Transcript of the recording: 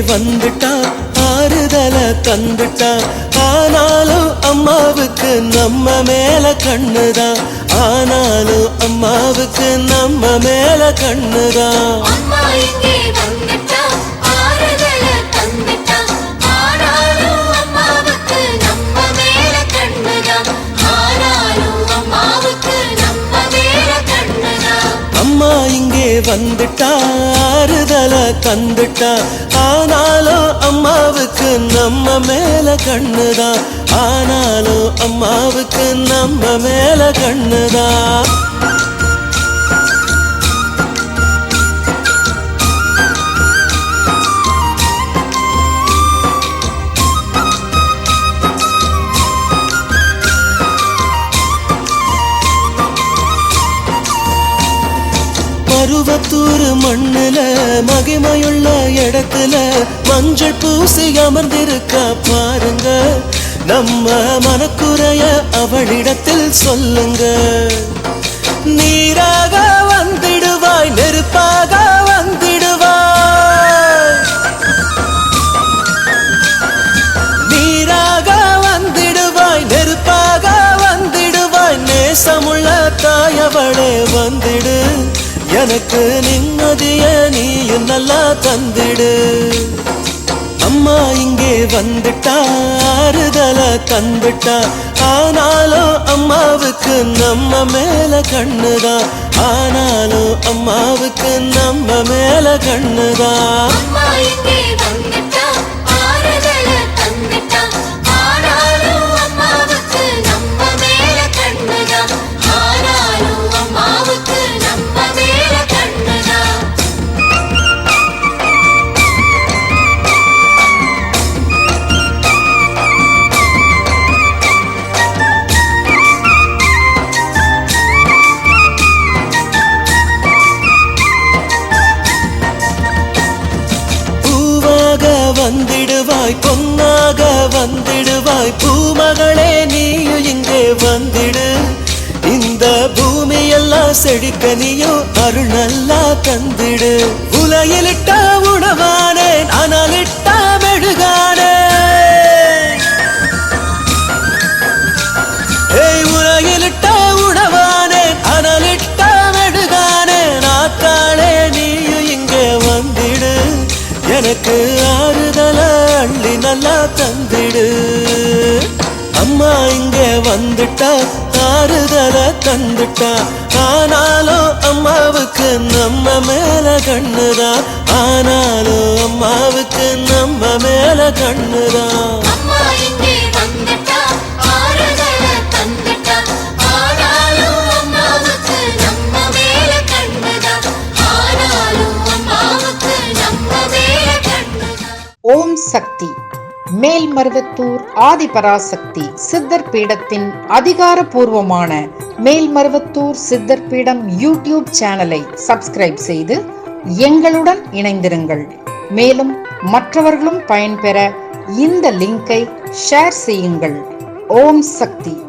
வந்துட்டா ஆறுதல தந்துட்டா. ஆனாலும் அம்மாவுக்கு நம்ம மேல கண்ணுதான். ஆனாலும் அம்மாவுக்கு நம்ம மேல கண்ணுதான். அம்மா இங்கே வந்துட்டா ஆறுதல தந்துட்டா. ஆனாலும் அம்மாவுக்கு நம்ம மேல கண்ணுதான். ஆனாலும் அம்மாவுக்கு நம்ம மேல கண்ணுதான். பருவத்தூர் மண்ணுல மகிமையுள்ள இடத்துல மஞ்சள் பூசி அமர்ந்திருக்கா பாருங்க. நம்ம மனக்குறைய அவளிடத்தில் சொல்லுங்க. நீராக வந்திடுவாய், நெருப்பாக வந்திடுவாய். நீராக வந்திடுவாய், நெருப்பாக வந்திடுவாய். நேசமுள்ள தாயவளே வந்திடு, எனக்கு நிம்மதிய நீயும் நல்லா தந்திடு. அம்மா இங்கே வந்துட்டா ஆறுதல தந்துட்டா. ஆனாலும் அம்மாவுக்கு நம்ம மேல கண்ணுதான். ஆனாலும் அம்மாவுக்கு நம்ம மேல கண்ணுதான். வந்திடுவாய், பொன்னாக வந்திடுவாய். பூமகளே நீயும் இங்கே வந்திடு. இந்த பூமி எல்லாம் செழிக்க நீயும் அருள் நல்லா தந்திடு. உலையிலிட்ட உணவானே, அனலிட்ட மெழுகானே. உலையிலிட்ட உணவானே, அனலிட்ட மெழுகானே. நாத்தாளே நீயும் இங்கே வந்திடு, எனக்கு ஆறுதல அள்ளி நல்லா தந்திடு. அம்மா இங்கே வந்துட்டா ஆறுதல தந்துட்டா. ஆனாலும் அம்மாவுக்கு நம்ம மேல கண்ணுதான். ஆனாலும் அம்மாவுக்கு நம்ம மேல கண்ணுதான். ஓம் சக்தி மேல்மருவத்தூர் ஆதிபராசக்தி சித்தர் பீடத்தின் அதிகாரபூர்வமான மேல்மருவத்தூர் சித்தர் பீடம் யூடியூப் சேனலை சப்ஸ்கிரைப் செய்து எங்களுடன் இணைந்திருங்கள். மேலும் மற்றவர்களும் பயன்பெற இந்த லிங்கை ஷேர் செய்யுங்கள். ஓம் சக்தி.